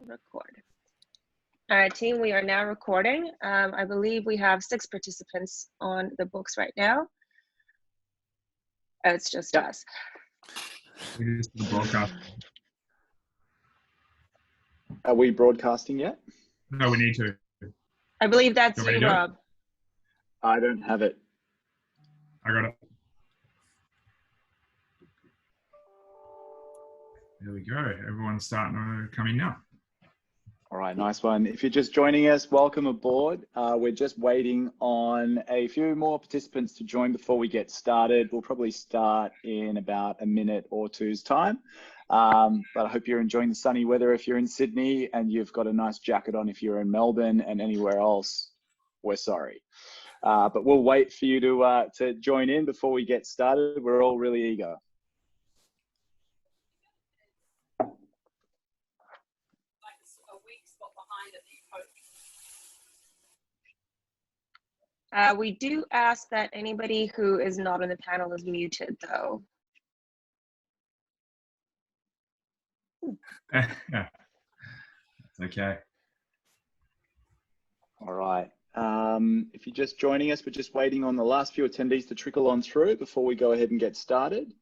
Record. All right, team, we are now recording. I believe we have 6 participants on the books right now. Oh, it's just us. It is the broadcast. Are we broadcasting yet? No, we need to. I believe that's You want me you, to do it? Rob. I don't have it. I got it. There we go. Everyone's starting to come in now. All right, nice one. If you're just joining us, welcome aboard. We're just waiting on a few more participants to join before we get started. We'll probably start in about a minute or two's time. But I hope you're enjoying the sunny weather if you're in Sydney, and you've got a nice jacket on if you're in Melbourne, and anywhere else, we're sorry. But we'll wait for you to join in before we get started. We're all really eager. We do ask that anybody who is not on the panel is muted, though. That's okay. All right. If you're just joining us, we're just waiting on the last few attendees to trickle on through before we go ahead and get started.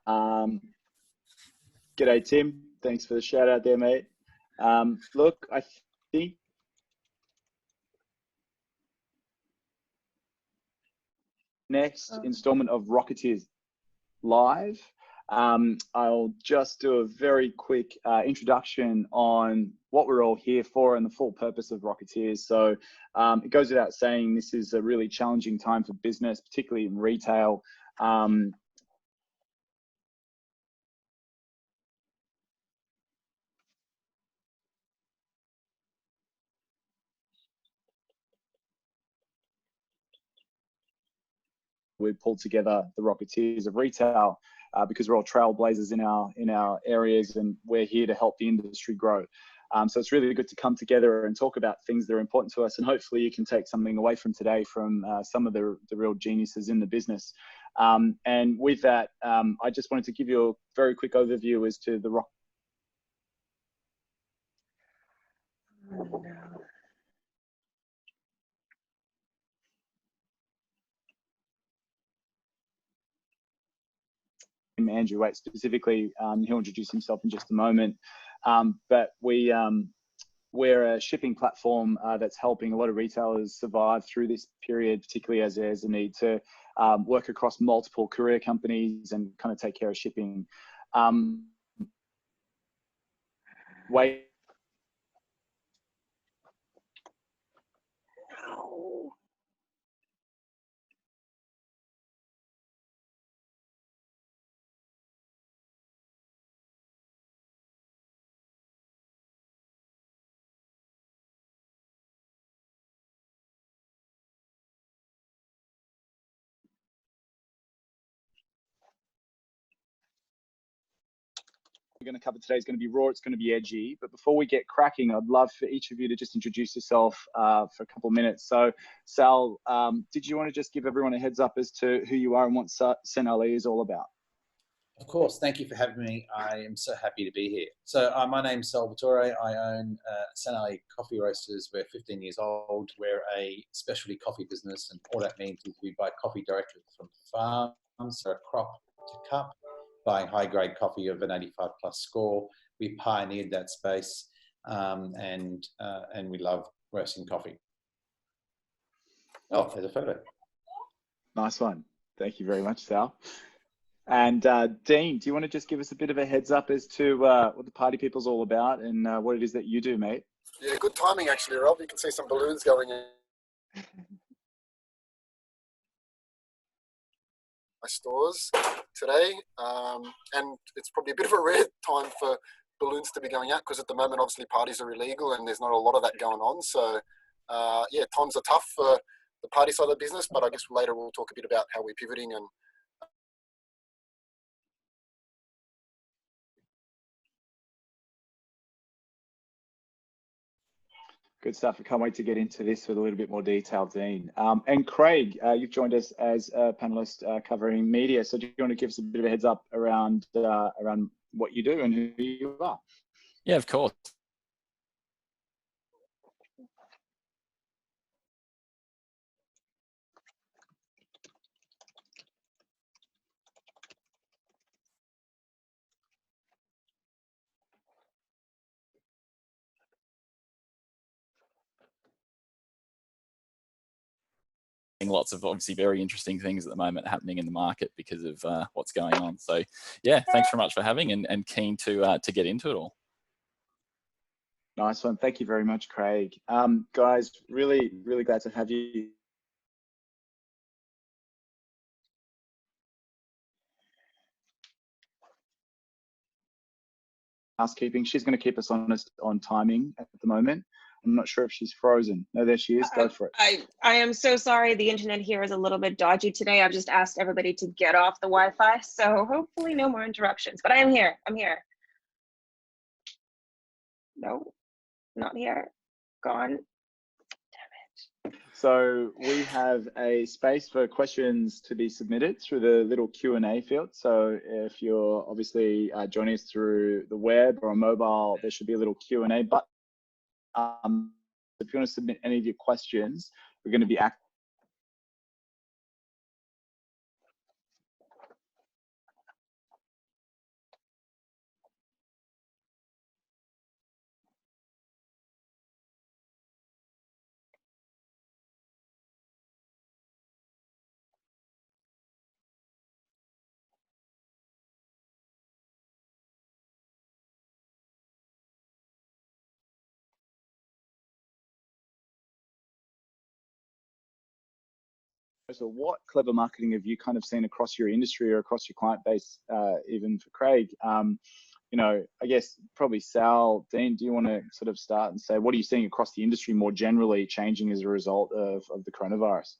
G'day, Tim. Thanks for the shout out there, mate. Look, I think next installment of Rocketeers live. I'll just do a very quick introduction on what we're all here for and the full purpose of Rocketeers. So it goes without saying, this is a really challenging time for business, particularly in retail. We pulled together the Rocketeers of retail because we're all trailblazers in our areas, and we're here to help the industry grow. So it's really good to come together and talk about things that are important to us, and hopefully you can take something away from today from some of the real geniuses in the business. And with that, I just wanted to give you a very quick overview as to the Rock. Oh, no. Andrew Waite specifically, he'll introduce himself in just a moment. But we're a shipping platform that's helping a lot of retailers survive through this period, particularly as there's a need to work across multiple courier companies and kind of take care of shipping. Wait. We're going to cover today is going to be raw, it's going to be edgy. But before we get cracking, I'd love for each of you to just introduce yourself for a couple of minutes. So Sal, did you want to just give everyone a heads up as to who you are and what Sen Ali is all about? Of course, thank you for having me. I am so happy to be here. So my name's Salvatore. I own Sen Ali Coffee Roasters. We're 15 years old. We're a specialty coffee business, and all that means is we buy coffee directly from farms, so crop to cup, buying high-grade coffee of an 85+ score. We pioneered that space, and we love roasting coffee. Oh, there's a photo. Nice one. Thank you very much, Sal. And Dean, do you want to just give us a bit of a heads up as to what the Party People's all about and what it is that you do, mate? Yeah, good timing actually, Rob. You can see some balloons going in my stores today, and it's probably a bit of a rare time for balloons to be going out because at the moment obviously parties are illegal and there's not a lot of that going on. So yeah, times are tough for the party side of the business, but I guess later we'll talk a bit about how we're pivoting and Good stuff. I can't wait to get into this with a little bit more detail, Dean. And Craig, you've joined us as a panelist covering media. So do you want to give us a bit of a heads up around what you do and who you are? Yeah, of course. expecting lots of obviously very interesting things at the moment happening in the market because of what's going on. So yeah, thanks very much for having and keen to get into it all. Nice one. Thank you very much, Craig. Guys, really, really glad to have you. Housekeeping. She's going to keep us honest on timing at the moment. I'm not sure if she's frozen. No, there she is. Go for it. I am so sorry. The internet here is a little bit dodgy today. I've just asked everybody to get off the Wi-Fi, so hopefully no more interruptions. But I am here. I'm here. No, not here. Gone. So we have a space for questions to be submitted through the little Q&A field. So if you're obviously joining us through the web or a mobile, there should be a little Q&A button. If you want to submit any of your questions, we're going to be active. So what clever marketing have you kind of seen across your industry or across your client base, even for Craig? You know, I guess probably Sal, Dean, do you want to sort of start and say, what are you seeing across the industry more generally changing as a result of the coronavirus?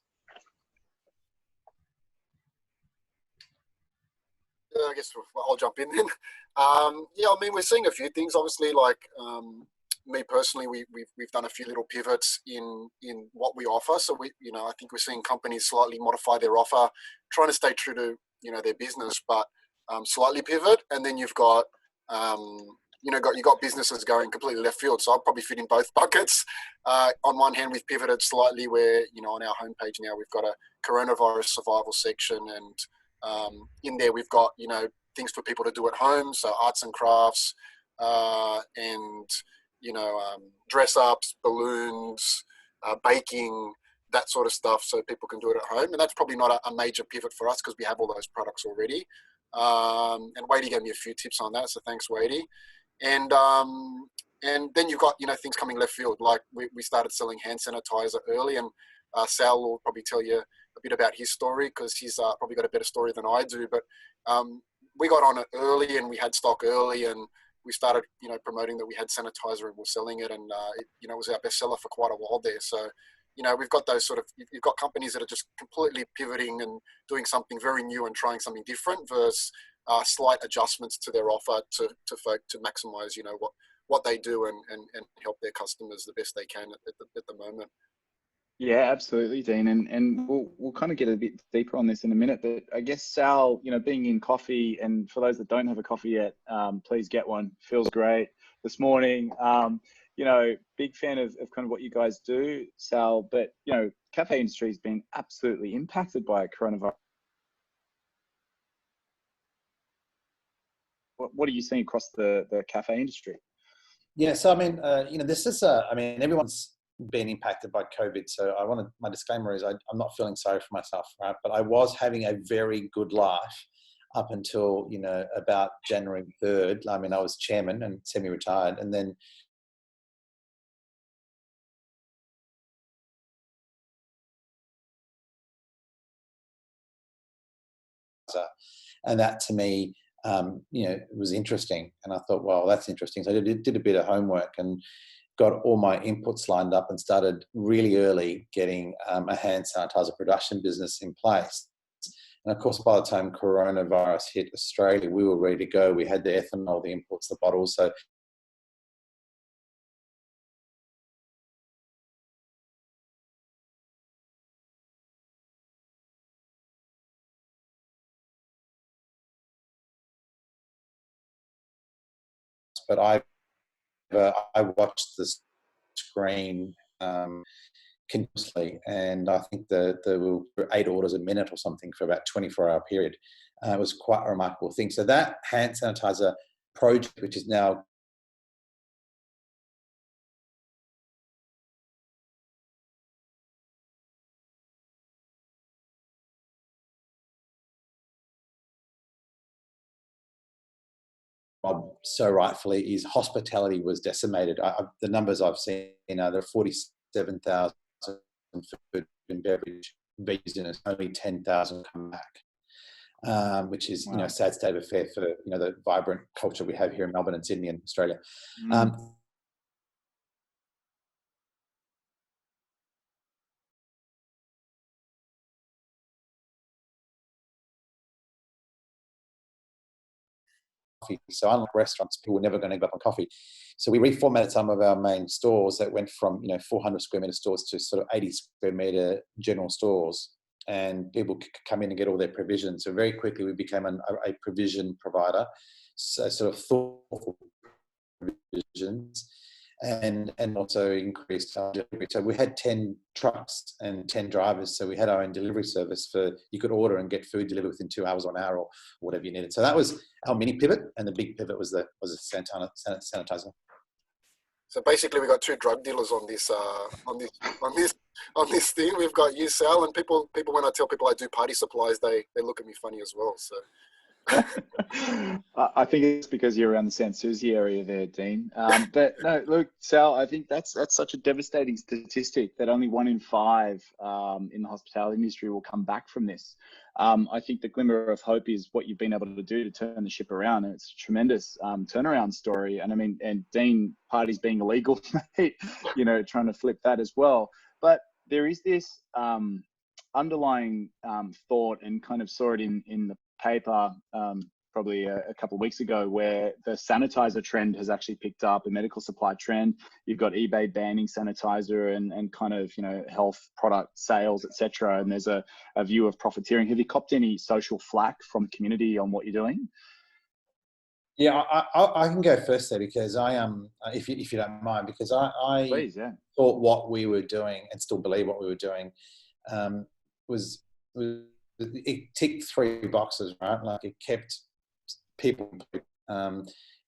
I guess I'll jump in then. Yeah, I mean, we're seeing a few things. Obviously, like me personally, we've done a few little pivots in what we offer. So I think we're seeing companies slightly modify their offer, trying to stay true to their business, but slightly pivot. And then you've got you got businesses going completely left field. So I'll probably fit in both buckets. On one hand, we've pivoted slightly where on our homepage now we've got a coronavirus survival section, and in there we've got things for people to do at home, so arts and crafts, and dress ups, balloons, baking, that sort of stuff, so people can do it at home. And that's probably not a major pivot for us because we have all those products already. And Wadey gave me a few tips on that, so thanks, Wadey. And then you've got things coming left field, like we started selling hand sanitizer early, and Sal will probably tell you a bit about his story because he's probably got a better story than I do. But we got on it early and we had stock early, and we started promoting that we had sanitizer and we're selling it, and it was our bestseller for quite a while there. So we've got those you've got companies that are just completely pivoting and doing something very new and trying something different versus slight adjustments to their offer to maximize what they do and help their customers the best they can at the moment. Yeah, absolutely, Dean. And we'll kind of get a bit deeper on this in a minute, but I guess Sal, being in coffee, and for those that don't have a coffee yet, please get one. Feels great this morning. Big fan of kind of what you guys do, Sal, but cafe industry has been absolutely impacted by coronavirus. What are you seeing across the cafe industry? Yeah, so I mean, this is everyone's been impacted by COVID. So my disclaimer is I'm not feeling sorry for myself, right? But I was having a very good life up until, about January 3rd. I mean, I was chairman and semi-retired, and then and that to me, it was interesting. And I thought, well, that's interesting. So I did a bit of homework and got all my inputs lined up and started really early getting a hand sanitizer production business in place. And of course, by the time coronavirus hit Australia, we were ready to go. We had the ethanol, the inputs, the bottles. So but I watched the screen continuously, and I think there were 8 orders a minute or something for about 24-hour period. It was quite a remarkable thing. So that hand sanitizer project, which is now Rob so rightfully, is hospitality was decimated. The numbers I've seen are there are 47,000 food and beverage business, only 10,000 come back, which is Wow. a sad state of affair for the vibrant culture we have here in Melbourne and Sydney and Australia. So unlike restaurants, people were never going to give up on coffee. So we reformatted some of our main stores that went from 400 square meter stores to sort of 80 square meter general stores, and people could come in and get all their provisions. So very quickly we became a provision provider, so sort of thoughtful provisions, and also increased our delivery. So we had 10 trucks and 10 drivers. So we had our own delivery service you could order and get food delivered within 2 hours or an hour or whatever you needed. So that was our mini pivot, and the big pivot was a sanitizer. So basically, we got two drug dealers on this thing. We've got you, Sal, and people. When I tell people I do party supplies, they look at me funny as well. So. I think it's because you're around the San Susi area there, Dean. But no, look, Sal, I think that's such a devastating statistic that only 1 in 5 in the hospitality industry will come back from this. I think the glimmer of hope is what you've been able to do to turn the ship around, and it's a tremendous turnaround story. And I mean, and Dean, parties being illegal, trying to flip that as well. But there is this underlying thought, and kind of saw it in the paper probably a couple of weeks ago, where the sanitizer trend has actually picked up, a medical supply trend. You've got eBay banning sanitizer and kind of health product sales, etc. And there's a view of profiteering. Have you copped any social flack from the community on what you're doing? Yeah, I can go first there, because I if you don't mind, because I Please, yeah. thought what we were doing, and still believe what we were doing, was it ticked 3 boxes, right? Like, it kept people,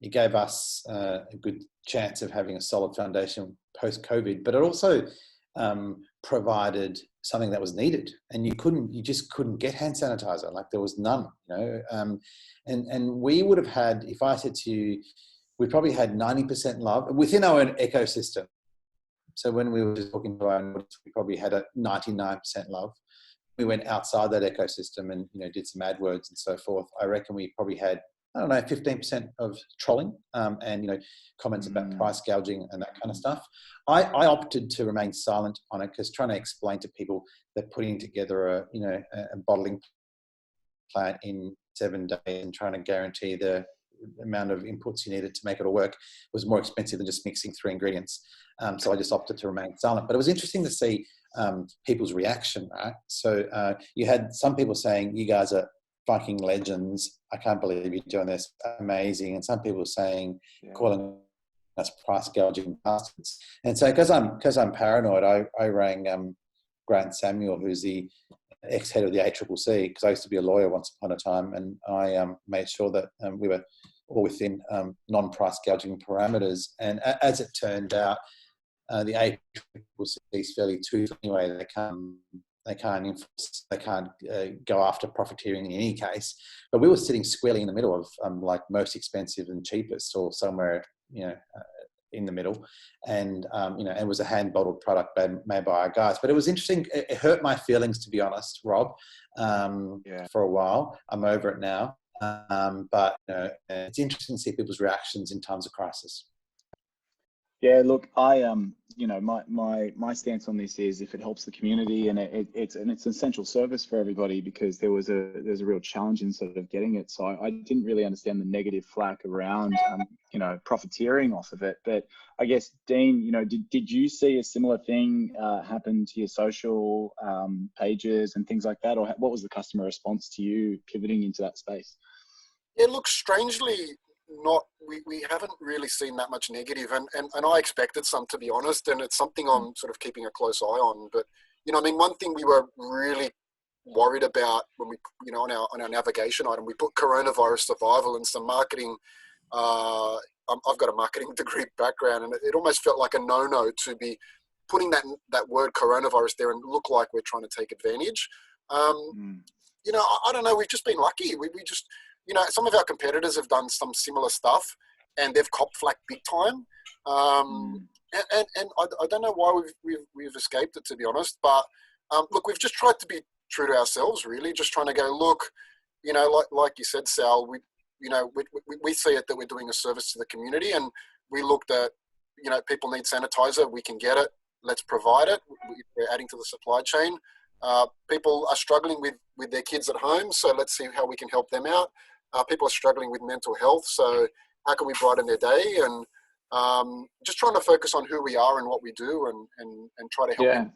it gave us a good chance of having a solid foundation post-COVID, but it also provided something that was needed, and you just couldn't get hand sanitizer. Like, there was none, and we would have had, if I said to you, we probably had 90% love within our own ecosystem. So when we were just talking to our own, we probably had a 99% love. We went outside that ecosystem and did some AdWords and so forth. I reckon we probably had, I don't know, 15% of trolling and comments about price gouging and that kind of stuff. I opted to remain silent on it, because trying to explain to people that putting together a bottling plant in 7 days and trying to guarantee the amount of inputs you needed to make it all work was more expensive than just mixing 3 ingredients. So I just opted to remain silent. But it was interesting to see people's reaction, right? So you had some people saying, "You guys are fucking legends. I can't believe you're doing this. Amazing." And some people saying, calling us price gouging bastards. And so because I'm paranoid, I rang Grant Samuel, who's the ex-head of the ACCC, because I used to be a lawyer once upon a time, and I made sure that we were all within non-price gouging parameters. And as it turned out, the ACCC is fairly toothed anyway. They can't enforce, they can't go after profiteering in any case. But we were sitting squarely in the middle of like most expensive and cheapest, or somewhere in the middle, and it was a hand bottled product made by our guys. But it was interesting. It hurt my feelings, to be honest, Rob, for a while. I'm over it now, but it's interesting to see people's reactions in times of crisis. Yeah, look, I my stance on this is, if it helps the community, and it's an essential service for everybody, because there's a real challenge in sort of getting it. So I didn't really understand the negative flack around profiteering off of it. But I guess, Dean, did you see a similar thing happen to your social pages and things like that, or what was the customer response to you pivoting into that space? Yeah, look, strangely, we haven't really seen that much negative, and I expected some, to be honest, and it's something I'm sort of keeping a close eye on. But one thing we were really worried about when we on our navigation item, we put coronavirus survival and some marketing. I've got a marketing degree background, and it almost felt like a no-no to be putting that word coronavirus there and look like we're trying to take advantage. I don't know, we've just been lucky. We just some of our competitors have done some similar stuff, and they've copped flack big time. And I don't know why we've escaped it, to be honest. But look, we've just tried to be true to ourselves, really. Just trying to go, look, like you said, Sal, we see it that we're doing a service to the community, and we looked at, people need sanitizer, we can get it, let's provide it. We're adding to the supply chain. People are struggling with their kids at home, so let's see how we can help them out. People are struggling with mental health, so how can we brighten their day? And just trying to focus on who we are and what we do, and try to help them.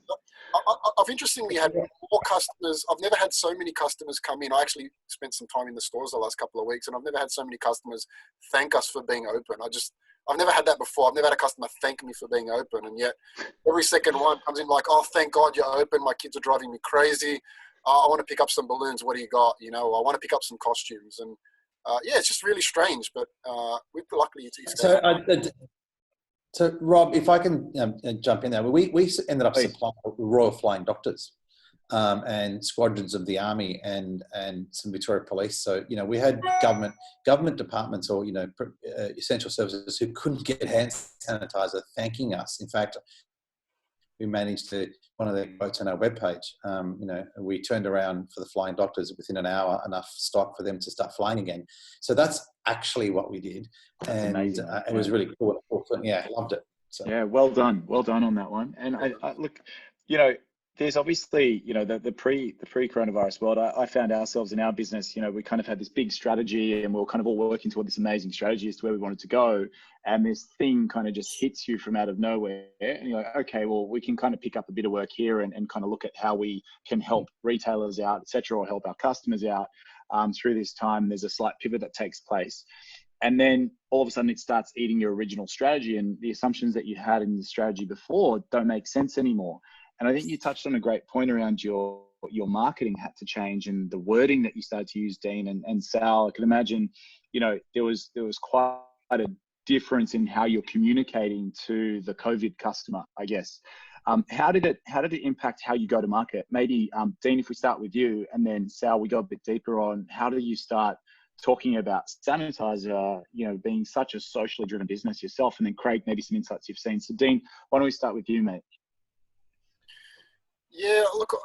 I've interestingly had more customers. I've never had so many customers come in. I actually spent some time in the stores the last couple of weeks, and I've never had so many customers thank us for being open. I've never had that before. I've never had a customer thank me for being open, and yet every second one comes in like, "Oh, thank God you're open. My kids are driving me crazy. I want to pick up some balloons. What do you got? I want to pick up some costumes." And it's just really strange, but we're lucky to. So, Rob, if I can jump in there, we ended up supplying Royal Flying Doctors and squadrons of the Army and some Victoria Police. So, we had government departments or, essential services who couldn't get hand sanitizer thanking us. In fact, we managed to, one of the quotes on our webpage, we turned around for the Flying Doctors within an hour, enough stock for them to start flying again. So that's actually what we did. That's amazing. It was really cool. Yeah, loved it. So. Yeah, well done on that one. And I look, there's obviously, the pre-coronavirus world. I found ourselves in our business, we kind of had this big strategy, and we were kind of all working toward this amazing strategy as to where we wanted to go. And this thing kind of just hits you from out of nowhere, and you're like, okay, well, we can kind of pick up a bit of work here and kind of look at how we can help retailers out, etc., or help our customers out through this time. There's a slight pivot that takes place. And then all of a sudden it starts eating your original strategy, and the assumptions that you had in the strategy before don't make sense anymore. And I think you touched on a great point around your marketing had to change, and the wording that you started to use, Dean and Sal. I can imagine, there was quite a difference in how you're communicating to the COVID customer, I guess. How did it impact how you go to market? Maybe Dean, if we start with you, and then Sal, we go a bit deeper on how do you start talking about sanitizer, being such a socially driven business yourself, and then Craig, maybe some insights you've seen. So Dean, why don't we start with you, mate? Yeah, look,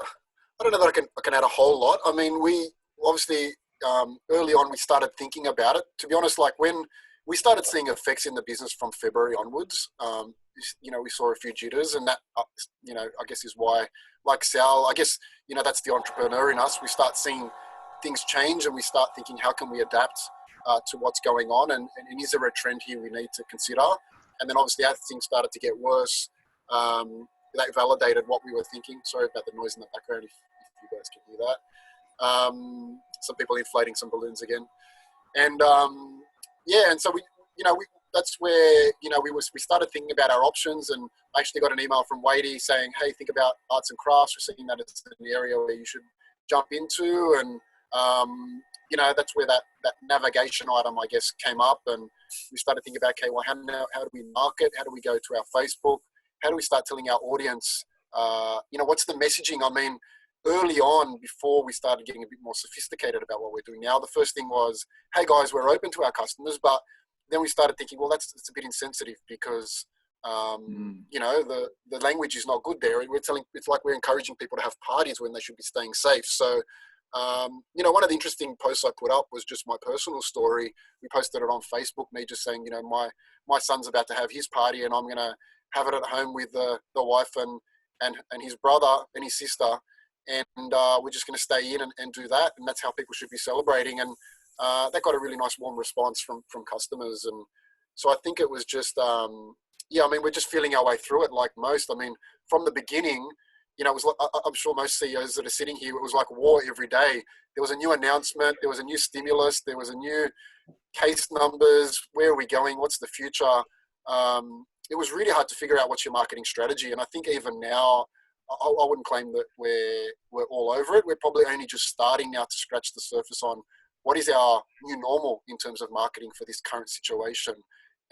I don't know that I can add a whole lot. I mean, we obviously early on we started thinking about it. To be honest, like when we started seeing effects in the business from February onwards, we saw a few jitters, and that I guess is why, like Sal, I guess that's the entrepreneur in us. We start seeing things change, and we start thinking, how can we adapt to what's going on, and is there a trend here we need to consider? And then obviously as things started to get worse, that validated what we were thinking. Sorry about the noise in the background if you guys can hear that. Some people inflating some balloons again. And and so we that's where we started thinking about our options, and I actually got an email from Wadey saying, hey, think about arts and crafts. We're seeing that it's an area where you should jump into, and that's where that navigation item, I guess, came up, and we started thinking about, okay, well, how do we market? How do we go to our Facebook? How do we start telling our audience, what's the messaging? I mean, early on, before we started getting a bit more sophisticated about what we're doing now, the first thing was, hey guys, we're open to our customers, but then we started thinking, well, that's a bit insensitive because, the language is not good there. It's like we're encouraging people to have parties when they should be staying safe. So, one of the interesting posts I put up was just my personal story. We posted it on Facebook, me just saying, my son's about to have his party, and I'm going to have it at home with the wife and his brother and his sister, and we're just going to stay in and do that, and that's how people should be celebrating. And that got a really nice warm response from customers. And so I think it was just we're just feeling our way through it like most. I mean, from the beginning, it was like, I'm sure most CEOs that are sitting here, it was like war every day. There was a new announcement, there was a new stimulus, there was a new case numbers, where are we going, what's the future? It was really hard to figure out what's your marketing strategy. And I think even now, I wouldn't claim that we're all over it. We're probably only just starting now to scratch the surface on what is our new normal in terms of marketing for this current situation.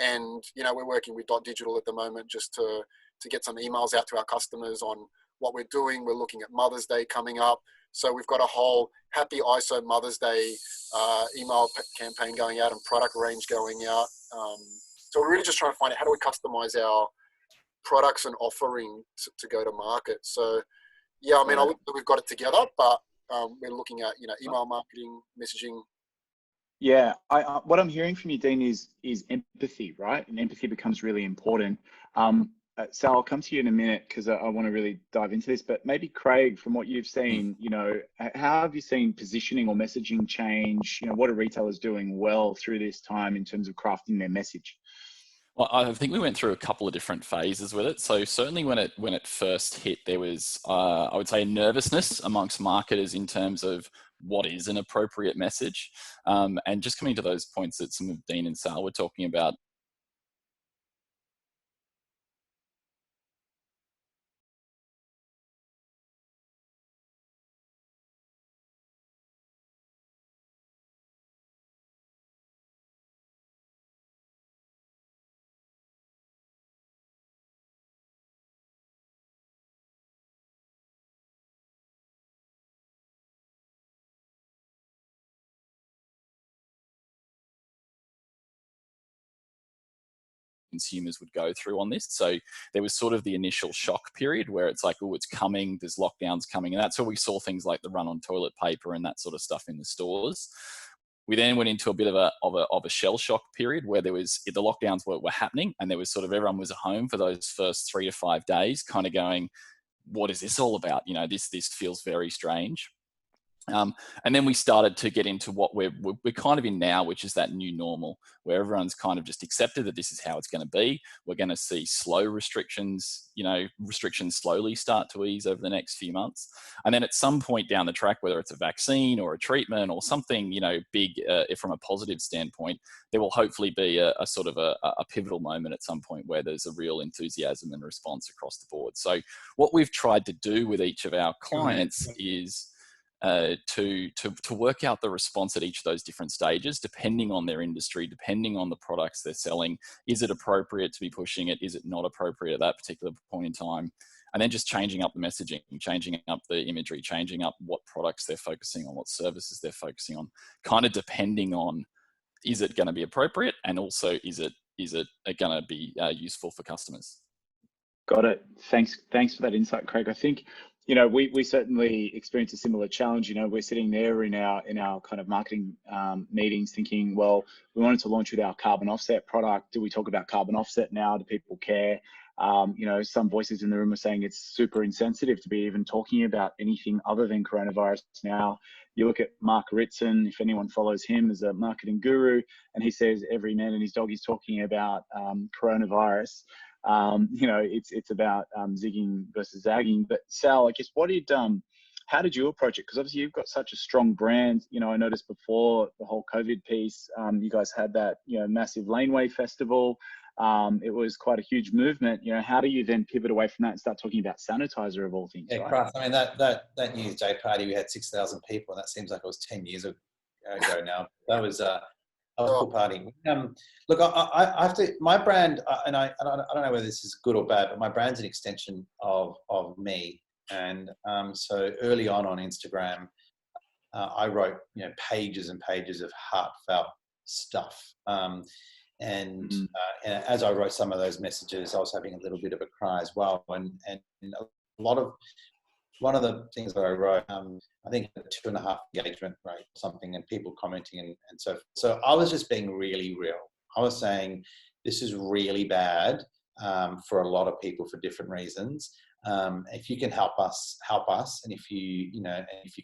And, we're working with .digital at the moment just to get some emails out to our customers on what we're doing. We're looking at Mother's Day coming up. So we've got a whole Happy ISO Mother's Day email campaign going out and product range going out. So we're really just trying to find out how do we customize our products and offering to go to market. So yeah, I mean, I wouldn't say we've got it together, but we're looking at, you know, email marketing, messaging. Yeah, what I'm hearing from you, Dean, is empathy, right? And empathy becomes really important. Sal, I'll come to you in a minute because I want to really dive into this. But maybe Craig, from what you've seen, you know, how have you seen positioning or messaging change? You know, what are retailers doing well through this time in terms of crafting their message? Well, I think we went through a couple of different phases with it. So certainly when it first hit, there was, I would say, a nervousness amongst marketers in terms of what is an appropriate message. And just coming to those points that some of Dean and Sal were talking about, consumers would go through on this. So there was sort of the initial shock period where it's like, oh, it's coming, there's lockdowns coming. And that's where we saw things like the run on toilet paper and that sort of stuff in the stores. We then went into a bit of a shell shock period where there was, the lockdowns were happening and there was sort of, everyone was at home for those first 3 to 5 days kind of going, what is this all about? You know, this feels very strange. And then we started to get into what we're kind of in now, which is that new normal, where everyone's kind of just accepted that this is how it's going to be. We're going to see slow restrictions, you know, restrictions slowly start to ease over the next few months. And then at some point down the track, whether it's a vaccine or a treatment or something, you know, big from a positive standpoint, there will hopefully be a sort of a pivotal moment at some point where there's a real enthusiasm and response across the board. So what we've tried to do with each of our clients is to work out the response at each of those different stages, depending on their industry, depending on the products they're selling. Is it appropriate to be pushing it? Is it not appropriate at that particular point in time? And then just changing up the messaging, changing up the imagery, changing up what products they're focusing on, what services they're focusing on, kind of depending on, is it going to be appropriate? And also, is it going to be useful for customers? Got it. Thanks for that insight, Craig. I think, you know, we certainly experience a similar challenge. You know, we're sitting there in our kind of marketing meetings thinking, well, we wanted to launch with our carbon offset product. Do we talk about carbon offset now? Do people care? You know, some voices in the room are saying it's super insensitive to be even talking about anything other than coronavirus now. You look at Mark Ritson, if anyone follows him as a marketing guru, and he says every man and his dog is talking about coronavirus. You know, it's about zigging versus zagging. But Sal, I guess, how did you approach it? Because obviously you've got such a strong brand. You know, I noticed before the whole COVID piece, you guys had that, you know, massive laneway festival. It was quite a huge movement. You know, how do you then pivot away from that and start talking about sanitizer of all things? Yeah, right? Christ. I mean, that New Year's Day party, we had 6,000 people, and that seems like it was 10 years ago now. That was a cool party. Look, I have to, my brand, and I don't know whether this is good or bad, but my brand's an extension of me. And so early on Instagram, I wrote, you know, pages and pages of heartfelt stuff. And as I wrote some of those messages, I was having a little bit of a cry as well. And one of the things that I wrote, I think 2.5 engagement rate or something, and people commenting and so forth. So I was just being really real. I was saying, this is really bad for a lot of people for different reasons. If you can help us, and if you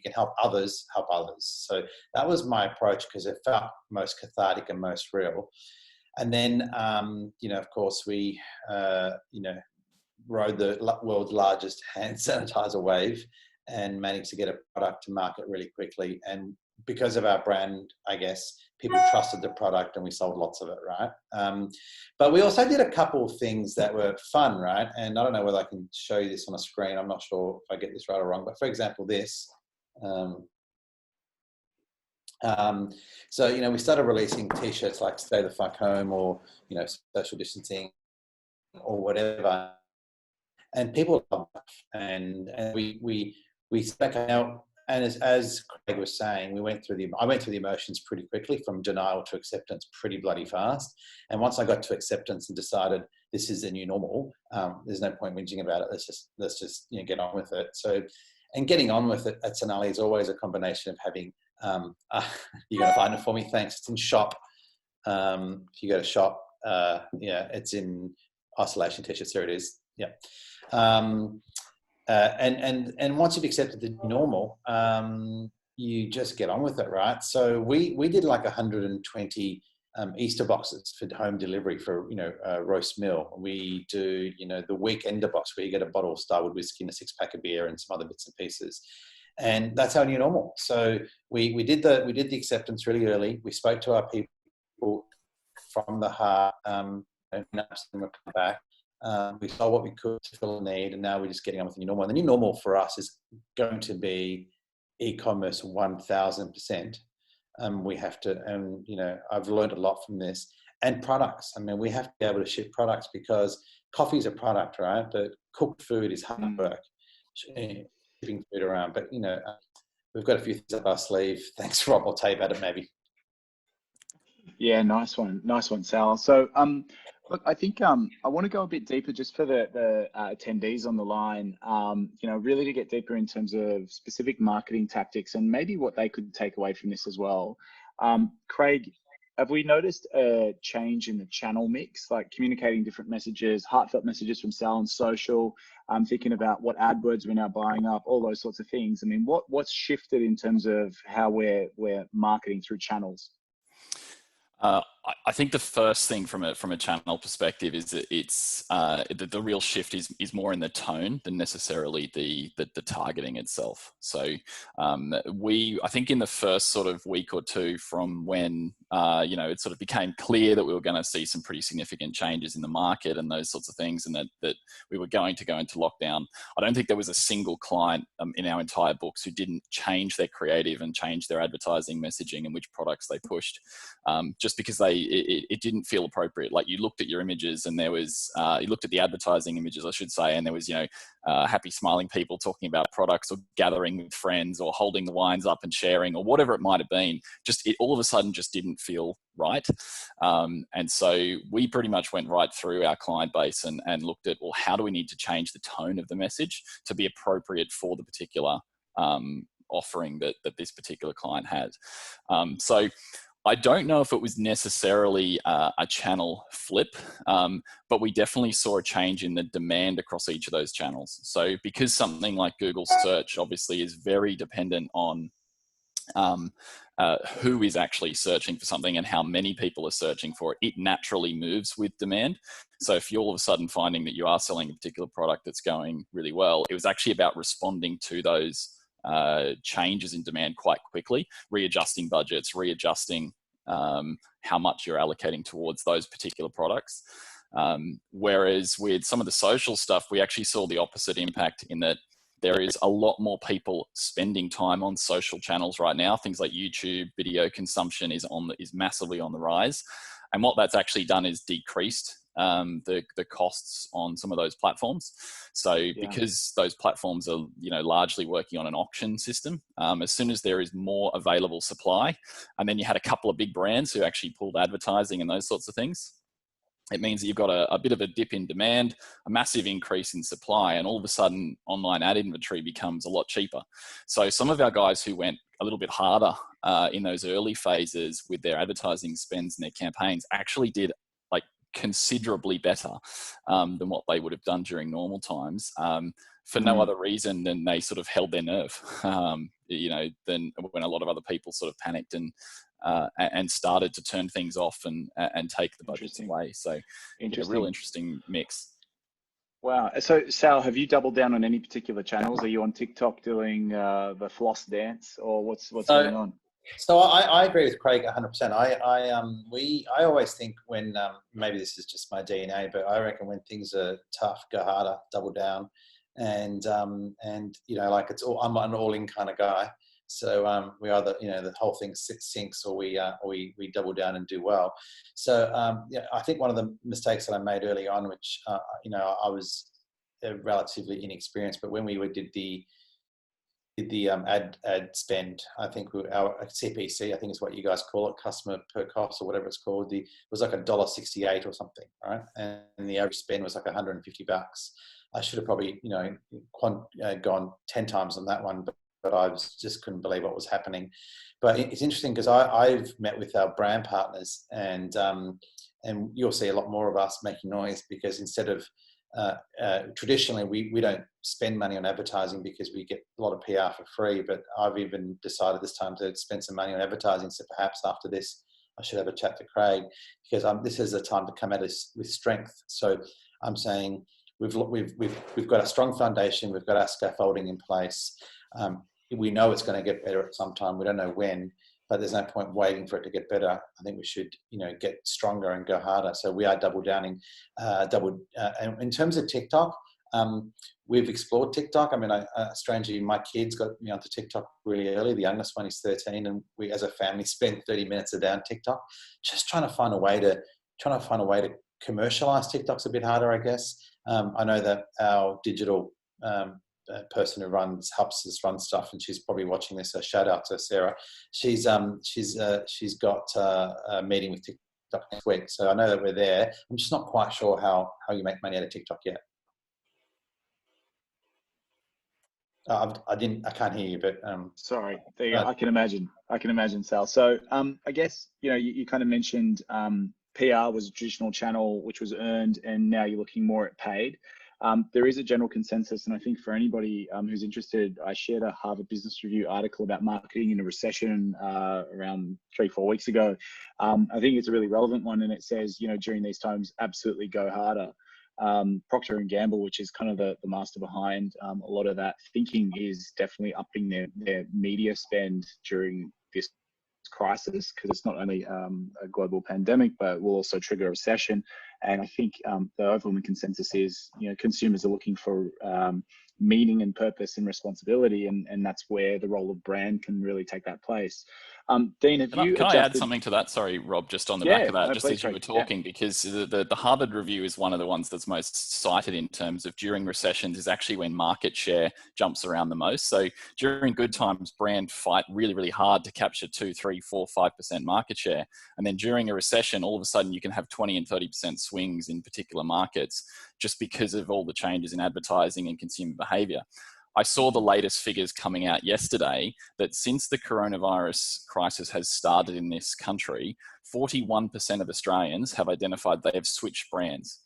can help others, help others. So that was my approach because it felt most cathartic and most real. And then, you know, of course, we, you know, rode the world's largest hand sanitizer wave and managed to get a product to market really quickly. And because of our brand, I guess, people trusted the product and we sold lots of it, right? But we also did a couple of things that were fun, right? And I don't know whether I can show you this on a screen. I'm not sure if I get this right or wrong, but for example, this. So, you know, we started releasing t-shirts like stay the fuck home or, you know, social distancing or whatever. And people love it. And we stuck out. and as Craig was saying, I went through the emotions pretty quickly, from denial to acceptance pretty bloody fast. And once I got to acceptance and decided this is the new normal, there's no point whinging about it. Let's just get on with it. So, and getting on with it at Sonali is always a combination of having, you're going to find it for me. Thanks. It's in shop. If you go to shop, it's in isolation t-shirts. There it is. Yeah. And once you've accepted the normal, you just get on with it, right? So we did like 120 Easter boxes for home delivery for roast meal. We do the weekender box where you get a bottle of Starwood whiskey and a 6-pack of beer and some other bits and pieces, and that's our new normal. So we did the acceptance really early. We spoke to our people from the heart, and we'll come back. We saw what we could to fill a need, and now we're just getting on with the new normal. And the new normal for us is going to be e-commerce 1000%. We have to, and I've learned a lot from this. And products. I mean, we have to be able to ship products, because coffee is a product, right? But cooked food is hard work. Shipping food around, but we've got a few things up our sleeve. Thanks, Rob. I'll tell you about it maybe. Yeah, nice one, Sal. So, look, I think I want to go a bit deeper just for the attendees on the line. Really to get deeper in terms of specific marketing tactics and maybe what they could take away from this as well. Craig, have we noticed a change in the channel mix, like communicating different messages, heartfelt messages from Sal on social? I'm thinking about what AdWords we're now buying up, all those sorts of things. I mean, what's shifted in terms of how we're marketing through channels? I think the first thing from a channel perspective is that it's the real shift is more in the tone than necessarily the targeting itself. So I think in the first sort of week or two from when it sort of became clear that we were going to see some pretty significant changes in the market and those sorts of things, and that we were going to go into lockdown, I don't think there was a single client in our entire books who didn't change their creative and change their advertising messaging and which products they pushed, just because it didn't feel appropriate. Like, you looked at your images and there was, you looked at the advertising images, I should say, and there was, happy smiling people talking about products or gathering with friends or holding the wines up and sharing or whatever it might have been. Just, it all of a sudden just didn't feel right. And so we pretty much went right through our client base and looked at, well, how do we need to change the tone of the message to be appropriate for the particular offering that this particular client had. So I don't know if it was necessarily a channel flip, but we definitely saw a change in the demand across each of those channels. So because something like Google search obviously is very dependent on who is actually searching for something and how many people are searching for it, it naturally moves with demand. So if you're all of a sudden finding that you are selling a particular product that's going really well, it was actually about responding to those changes in demand quite quickly, readjusting budgets, readjusting how much you're allocating towards those particular products. Whereas with some of the social stuff, we actually saw the opposite impact in that there is a lot more people spending time on social channels right now. Things like YouTube, video consumption is massively on the rise. And what that's actually done is decreased the costs on some of those platforms. So because those platforms are largely working on an auction system, as soon as there is more available supply, and then you had a couple of big brands who actually pulled advertising and those sorts of things, it means that you've got a bit of a dip in demand, a massive increase in supply, and all of a sudden online ad inventory becomes a lot cheaper. So some of our guys who went a little bit harder in those early phases with their advertising spends and their campaigns actually did considerably better than what they would have done during normal times, for no other reason than they sort of held their nerve, than when a lot of other people sort of panicked and started to turn things off and take the budgets away. So a real interesting mix. Wow. So Sal, have you doubled down on any particular channels? Are you on TikTok doing the floss dance, or what's going on? So I agree with Craig 100%. I always think when maybe this is just my DNA, but I reckon when things are tough, go harder, double down, and like I'm an all-in kind of guy. So we either the whole thing sinks, or we double down and do well. So I think one of the mistakes that I made early on, which I was relatively inexperienced, but when we did the the ad spend. I think our CPC, I think is what you guys call it, customer per cost or whatever it's called. It was like $1.68 or something, right? And the average spend was like $150. I should have probably, gone 10 times on that one, but I just couldn't believe what was happening. But it's interesting because I've met with our brand partners, and you'll see a lot more of us making noise, because instead of traditionally we don't spend money on advertising because we get a lot of PR for free, but I've even decided this time to spend some money on advertising. So perhaps after this, I should have a chat to Craig, because this is a time to come at us with strength. So I'm saying we've got a strong foundation, we've got our scaffolding in place. We know it's going to get better at some time. We don't know when, but there's no point waiting for it to get better. I think we should, get stronger and go harder. So we are double downing. In terms of TikTok, we've explored TikTok. I mean, strangely, my kids got me onto TikTok really early. The youngest one is 13, and we, as a family, spend 30 minutes a day on TikTok. Just trying to find a way to commercialize TikTok's a bit harder, I guess. I know that our digital person who helps us run stuff, and she's probably watching this. So shout out to Sarah. She's got a meeting with TikTok next week, so I know that we're there. I'm just not quite sure how you make money out of TikTok yet. I can't hear you, but sorry. There you go. I can imagine, Sal. So I guess you kind of mentioned PR was a traditional channel which was earned, and now you're looking more at paid. There is a general consensus, and I think for anybody who's interested, I shared a Harvard Business Review article about marketing in a recession around 3-4 weeks ago. I think it's a really relevant one, and it says, during these times, absolutely go harder. Procter & Gamble, which is kind of the master behind a lot of that thinking, is definitely upping their media spend during this crisis, because it's not only a global pandemic, but will also trigger a recession. And I think the overwhelming consensus is, consumers are looking for meaning and purpose and responsibility, and that's where the role of brand can really take that place. Dean, Can I add something to that? Sorry, Rob, just on the back of that, no, just please, as you were Craig. talking, because the Harvard review is one of the ones that's most cited in terms of during recessions is actually when market share jumps around the most. So during good times, brand fight really, really hard to capture 2, 3, 4, 5% market share. And then during a recession, all of a sudden you can have 20 and 30% swings in particular markets just because of all the changes in advertising and consumer behavior. I saw the latest figures coming out yesterday that since the coronavirus crisis has started in this country, 41% of Australians have identified they have switched brands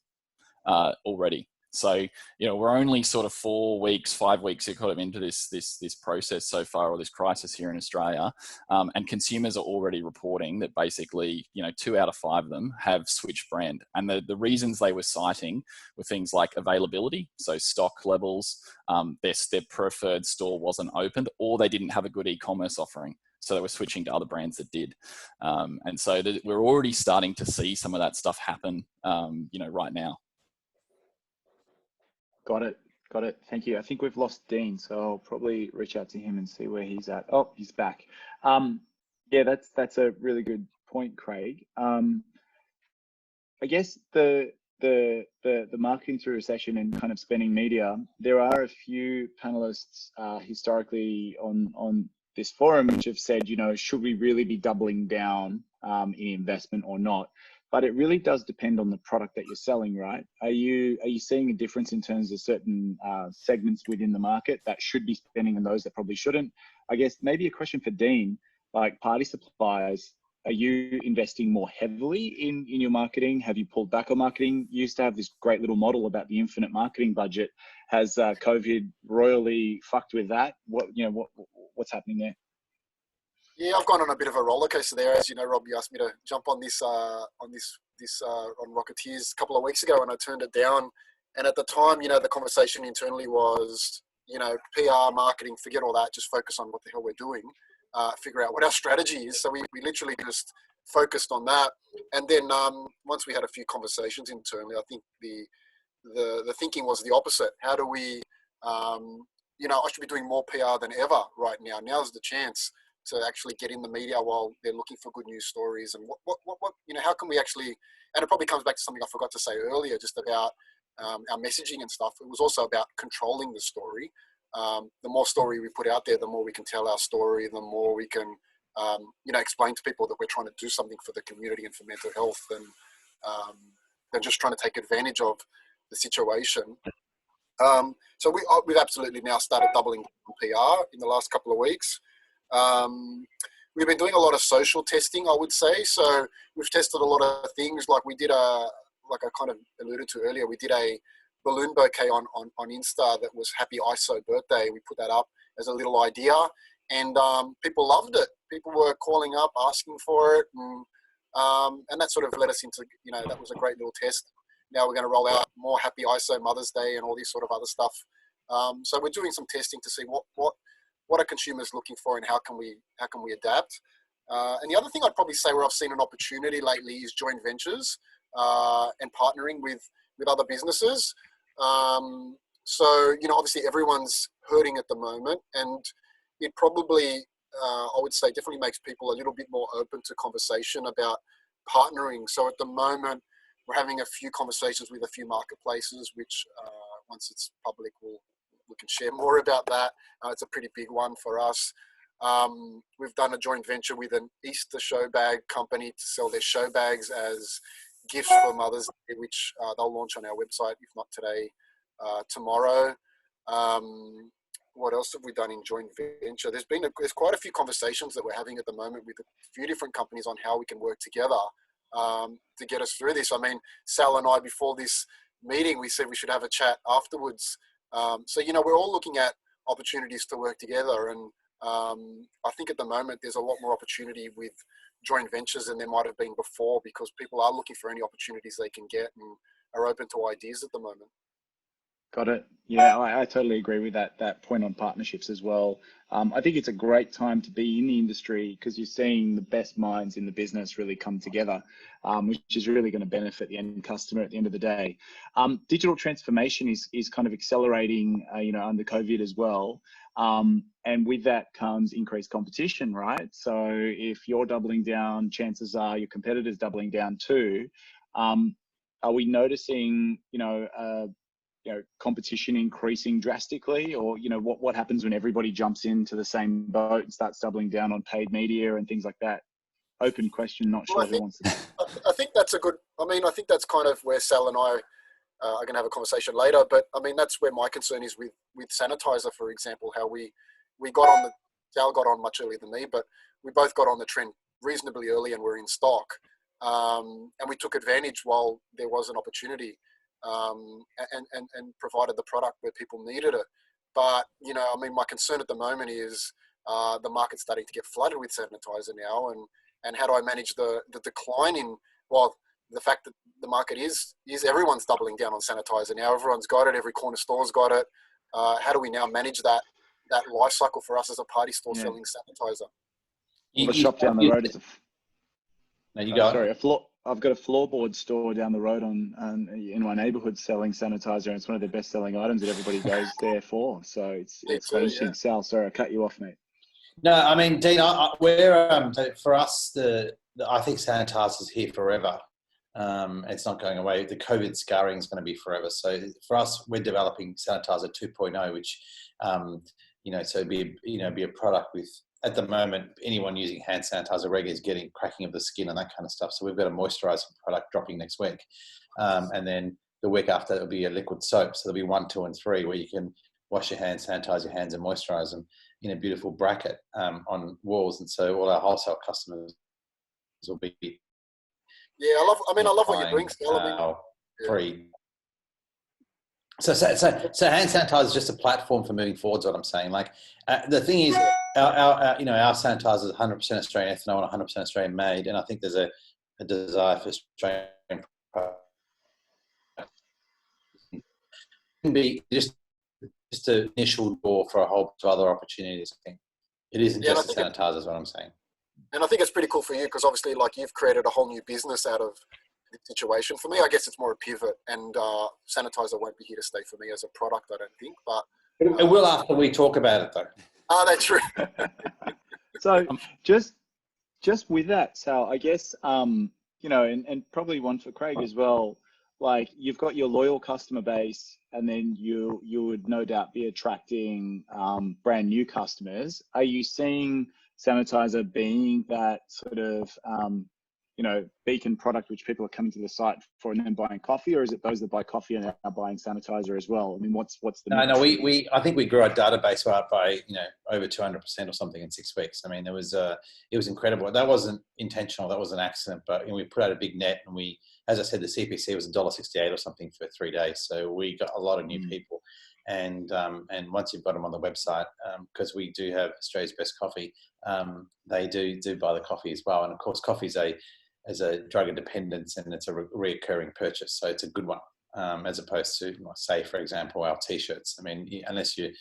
already. So, we're only sort of 4 weeks, 5 weeks into this process so far, or this crisis here in Australia. And consumers are already reporting that basically, 2 out of 5 of them have switched brand. And the reasons they were citing were things like availability, so stock levels, their preferred store wasn't opened, or they didn't have a good e-commerce offering. So they were switching to other brands that did. And so we're already starting to see some of that stuff happen, right now. Got it. Thank you. I think we've lost Dean, so I'll probably reach out to him and see where he's at. Oh, he's back. Yeah, that's a really good point, Craig. I guess the marketing through recession and kind of spending media, there are a few panelists historically on this forum which have said, should we really be doubling down in investment or not? But it really does depend on the product that you're selling, right? Are you seeing a difference in terms of certain segments within the market that should be spending and those that probably shouldn't? I guess maybe a question for Dean, like party suppliers, are you investing more heavily in your marketing? Have you pulled back on marketing? You used to have this great little model about the infinite marketing budget. Has COVID royally fucked with that? What's happening there? Yeah, I've gone on a bit of a roller coaster there. As you know, Rob, you asked me to jump on this on Rocketeers a couple of weeks ago, and I turned it down. And at the time, the conversation internally was, PR, marketing, forget all that, just focus on what the hell we're doing, figure out what our strategy is. So we literally just focused on that. And then once we had a few conversations internally, I think the thinking was the opposite. How do we, I should be doing more PR than ever right now. Now's the chance to actually get in the media while they're looking for good news stories, and what how can we actually, and it probably comes back to something I forgot to say earlier, just about our messaging and stuff. It was also about controlling the story. the more story we put out there, the more we can tell our story, the more we can, explain to people that we're trying to do something for the community and for mental health, and they're just trying to take advantage of the situation. So we've absolutely now started doubling on PR in the last couple of weeks. We've been doing a lot of social testing, I would say. So we've tested a lot of things. Like we did like I kind of alluded to earlier, we did a balloon bouquet on Insta that was Happy ISO birthday. We put that up as a little idea, and people loved it. People were calling up, asking for it, and that sort of led us into, that was a great little test. Now we're going to roll out more Happy ISO Mother's Day and all this sort of other stuff. So we're doing some testing to see what are consumers looking for and how can we adapt. And the other thing I'd probably say where I've seen an opportunity lately is joint ventures and partnering with other businesses. So, obviously everyone's hurting at the moment, and it probably, I would say, definitely makes people a little bit more open to conversation about partnering. So at the moment, we're having a few conversations with a few marketplaces, which once it's public, we can share more about that. It's a pretty big one for us. We've done a joint venture with an Easter show bag company to sell their show bags as gifts for Mother's Day, which they'll launch on our website, if not today, tomorrow. What else have we done in joint venture? There's quite a few conversations that we're having at the moment with a few different companies on how we can work together to get us through this. I mean, Sal and I, before this meeting, we said we should have a chat afterwards. So, we're all looking at opportunities to work together. And I think at the moment, there's a lot more opportunity with joint ventures than there might have been before, because people are looking for any opportunities they can get and are open to ideas at the moment. Got it. Yeah, I totally agree with that point on partnerships as well. I think it's a great time to be in the industry because you're seeing the best minds in the business really come together, which is really going to benefit the end customer at the end of the day. Digital transformation is kind of accelerating, under COVID as well. And with that comes increased competition, right? So if you're doubling down, chances are your competitors doubling down too. Are we noticing, competition increasing drastically, or what happens when everybody jumps into the same boat and starts doubling down on paid media and things like that? Open question, not sure who wants to. I think that's I think that's kind of where Sal and I are going to have a conversation later. But I mean, that's where my concern is with sanitizer, for example, how we got on Sal got on much earlier than me, but we both got on the trend reasonably early and we're in stock. And we took advantage while there was an opportunity. And provided the product where people needed it. But, my concern at the moment is the market's starting to get flooded with sanitizer now. And how do I manage the decline in, the fact that the market is everyone's doubling down on sanitizer now. Everyone's got it. Every corner store's got it. How do we now manage that life cycle for us as a party store selling sanitizer? The shop down the road is Sorry, I've got a floorboard store down the road in my neighbourhood selling sanitizer, and it's one of the best-selling items that everybody goes there for. So it's quite interesting. Yeah. Sal, sorry, I cut you off, mate. No, I mean, Dean, we're for us, I think sanitizer is here forever. It's not going away. The COVID scarring is going to be forever. So for us, we're developing sanitizer 2.0, which so be a product with. At the moment, anyone using hand sanitizer regularly is getting cracking of the skin and that kind of stuff. So we've got a moisturising product dropping next week. And then the week after, it'll be a liquid soap. So there'll be 1, 2, and 3 where you can wash your hands, sanitize your hands and moisturise them in a beautiful bracket on walls. And so all our wholesale customers will be... Yeah, I love what you're doing, Sal. Free. So hand sanitizer is just a platform for moving forward, is what I'm saying. Like the thing is, our sanitizer is 100% Australian ethanol and 100% Australian made, and I think there's a desire for Australian product. It can be just an initial door for a whole bunch of other opportunities. I think it isn't just sanitizer, is what I'm saying. And I think it's pretty cool for you because obviously, like, you've created a whole new business out of situation. For me, I guess it's more a pivot, and sanitizer won't be here to stay for me as a product, I don't think, but it will after we talk about it though. That's true. So just with that, Sal, I guess and probably one for Craig as well, like you've got your loyal customer base, and then you would no doubt be attracting brand new customers. Are you seeing Sanitizer being that sort of beacon product which people are coming to the site for and then buying coffee, or is it those that buy coffee and are buying Sanitizer as well? I mean, what's the No, I think we grew our database up by over 200% or something in 6 weeks. I mean, it was incredible. That wasn't intentional. That was an accident. But we put out a big net, and we, as I said, the CPC was $1.68 or something for 3 days. So we got a lot of new people. And once you've got them on the website, because we do have Australia's best coffee, they do buy the coffee as well. And of course, coffee is a drug of dependence, and it's a reoccurring purchase. So it's a good one, as opposed to, say, for example, our T-shirts. I mean, unless you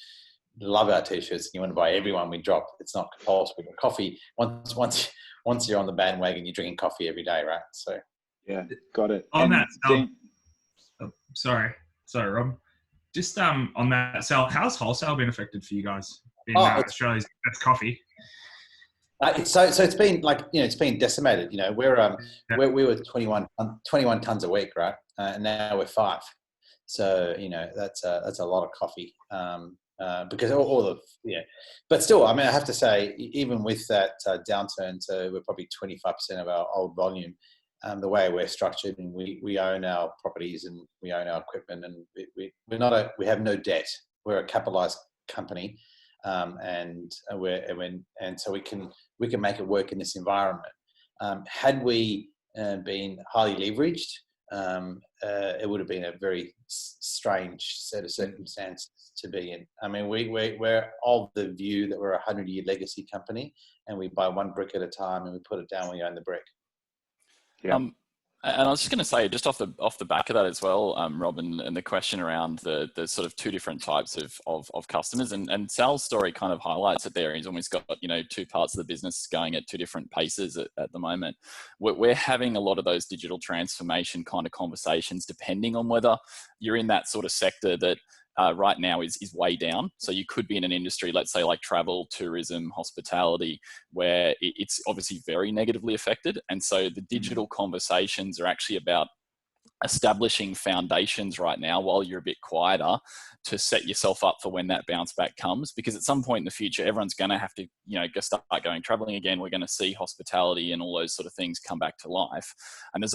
love our T-shirts and you want to buy every one we drop, it's not compulsory. But coffee, once you're on the bandwagon, you're drinking coffee every day, right? So yeah, got it. On that, sorry, Rob. Just on that, Sal, how's wholesale been affected for you guys in Australia's best coffee? So it's been it's been decimated. We were 21 tons a week, right? And now we're 5. So that's a lot of coffee. Because but still, I mean, I have to say, even with that downturn, so we're probably 25% of our old volume. The way we're structured, and we own our properties and we own our equipment, and we have no debt. We're a capitalized company, and so we can make it work in this environment. Had we been highly leveraged, it would have been a very strange set of circumstances to be in. I mean, we're of the view that we're a 100-year legacy company, and we buy one brick at a time, and we put it down when we own the brick. Yeah. And I was just going to say, just off the back of that as well, Rob, and the question around the sort of 2 different types of customers, and Sal's story kind of highlights it there. He's almost got 2 parts of the business going at 2 different paces at the moment. We're having a lot of those digital transformation kind of conversations, depending on whether you're in that sort of sector that right now is way down. So you could be in an industry, let's say like travel, tourism, hospitality, where it's obviously very negatively affected. And so the digital conversations are actually about establishing foundations right now while you're a bit quieter to set yourself up for when that bounce back comes, because at some point in the future everyone's going to have to start going traveling again. We're going to see hospitality and all those sort of things come back to life. And there's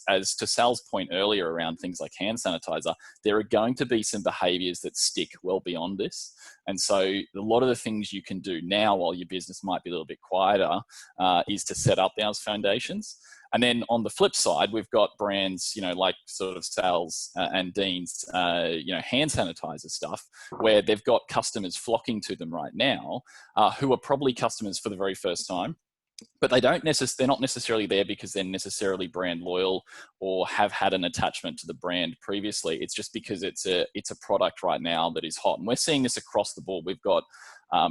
as to Sal's point earlier around things like hand sanitizer, there are going to be some behaviors that stick well beyond this. And so a lot of the things you can do now while your business might be a little bit quieter is to set up those foundations. And then on the flip side, we've got brands, like sort of Sal's and Dean's, hand sanitizer stuff, where they've got customers flocking to them right now, who are probably customers for the very first time. But they're not necessarily there because they're necessarily brand loyal or have had an attachment to the brand previously. It's just because it's a product right now that is hot. And we're seeing this across the board. We've got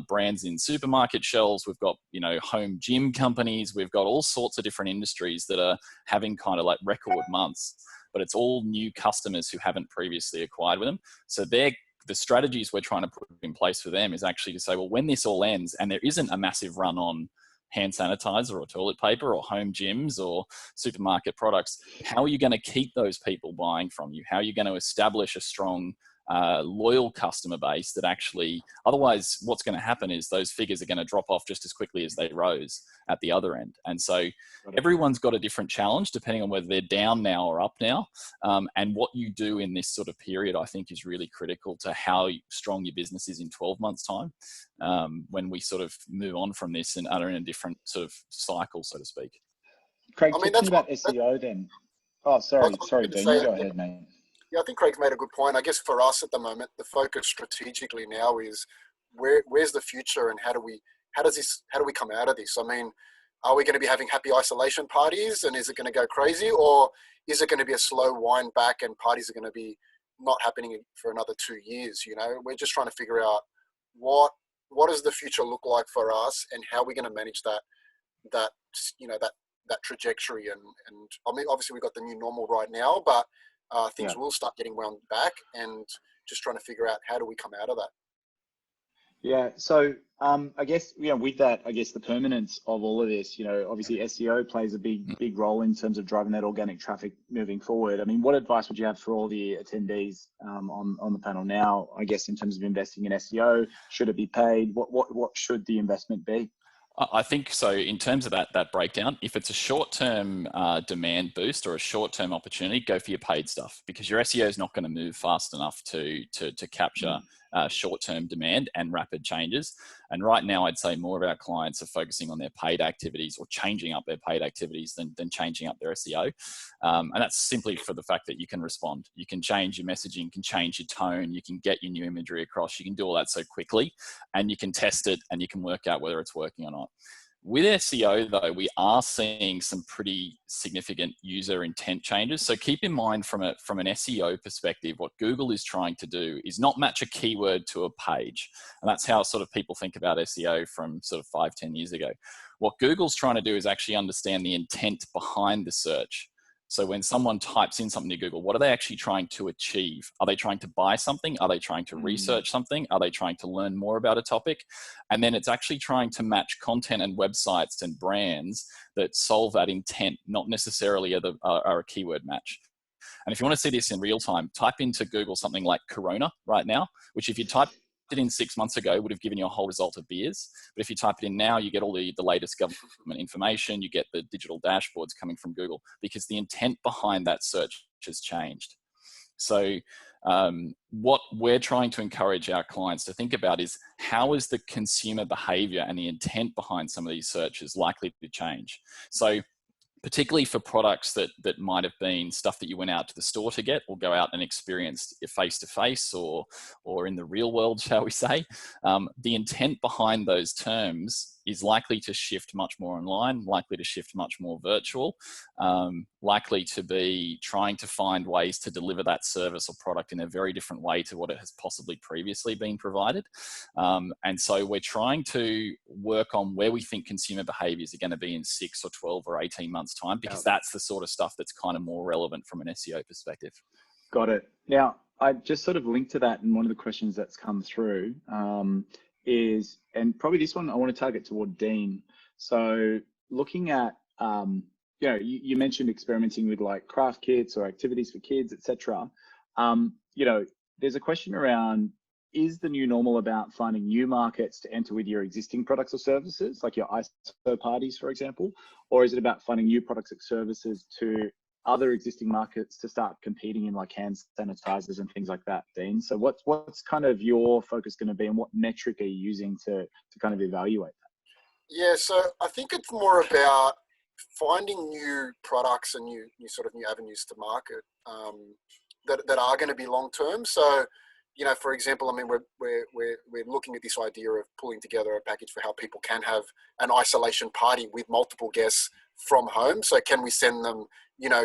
brands in supermarket shelves. We've got, home gym companies. We've got all sorts of different industries that are having kind of like record months, but it's all new customers who haven't previously acquired with them. So the strategies we're trying to put in place for them is actually to say, well, when this all ends and there isn't a massive run on hand sanitizer or toilet paper or home gyms or supermarket products, how are you going to keep those people buying from you? How are you going to establish a strong, loyal customer base that actually, otherwise what's going to happen is those figures are going to drop off just as quickly as they rose at the other end. And so everyone's got a different challenge depending on whether they're down now or up now. And what you do in this sort of period, I think, is really critical to how strong your business is in 12 months time, when we sort of move on from this and are in a different sort of cycle, so to speak. Craig, talking about SEO then. Oh, sorry, Dean, you go ahead, mate. Yeah, I think Craig's made a good point. I guess for us at the moment, the focus strategically now is where's the future and how do we come out of this? I mean, are we going to be having happy isolation parties and is it going to go crazy, or is it going to be a slow wind back and parties are going to be not happening for another 2 years? We're just trying to figure out what does the future look like for us and how are we going to manage that trajectory. And I mean, obviously we've got the new normal right now, but things will start getting wound back and just trying to figure out how do we come out of that. Yeah. So I guess, with that, I guess the permanence of all of this, obviously SEO plays a big role in terms of driving that organic traffic moving forward. I mean, what advice would you have for all the attendees on the panel now, I guess, in terms of investing in SEO? Should it be paid? What should the investment be? I think so. In terms of that breakdown, if it's a short-term demand boost or a short-term opportunity, go for your paid stuff, because your SEO is not going to move fast enough to capture short-term demand and rapid changes. And right now, I'd say more of our clients are focusing on their paid activities or changing up their paid activities than changing up their SEO. And that's simply for the fact that you can respond. You can change your messaging, you can change your tone, you can get your new imagery across, you can do all that so quickly, and you can test it and you can work out whether it's working or not. With SEO, though, we are seeing some pretty significant user intent changes. So keep in mind from an SEO perspective, what Google is trying to do is not match a keyword to a page. And that's how sort of people think about SEO from sort of 5-10 years ago. What Google's trying to do is actually understand the intent behind the search. So when someone types in something to Google, what are they actually trying to achieve? Are they trying to buy something? Are they trying to research something? Are they trying to learn more about a topic? And then it's actually trying to match content and websites and brands that solve that intent, not necessarily are a keyword match. And if you want to see this in real time, type into Google something like Corona right now, which if you type it in 6 months ago would have given you a whole result of beers. But if you type it in now, you get all the latest government information, you get the digital dashboards coming from Google, because the intent behind that search has changed. So what we're trying to encourage our clients to think about is, how is the consumer behavior and the intent behind some of these searches likely to change? So particularly for products that might have been stuff that you went out to the store to get, or go out and experience face-to-face or in the real world, shall we say, the intent behind those terms is likely to shift much more online, likely to shift much more virtual, likely to be trying to find ways to deliver that service or product in a very different way to what it has possibly previously been provided. And so we're trying to work on where we think consumer behaviors are going to be in 6 or 12 or 18 months time, because that's the sort of stuff that's kind of more relevant from an SEO perspective. Got it. Now, I just sort of linked to that, and one of the questions that's come through is, and probably this one I want to target toward Dean. So looking at, you mentioned experimenting with like craft kits or activities for kids, etc. There's a question around, is the new normal about finding new markets to enter with your existing products or services, like your ISO parties, for example? Or is it about finding new products and services to other existing markets to start competing in, like hand sanitizers and things like that, Dean? So what's kind of your focus going to be, and what metric are you using to kind of evaluate that? Yeah, so I think it's more about finding new products and new avenues to market that are going to be long term. So, for example, I mean, we're looking at this idea of pulling together a package for how people can have an isolation party with multiple guests from home. So can we send them,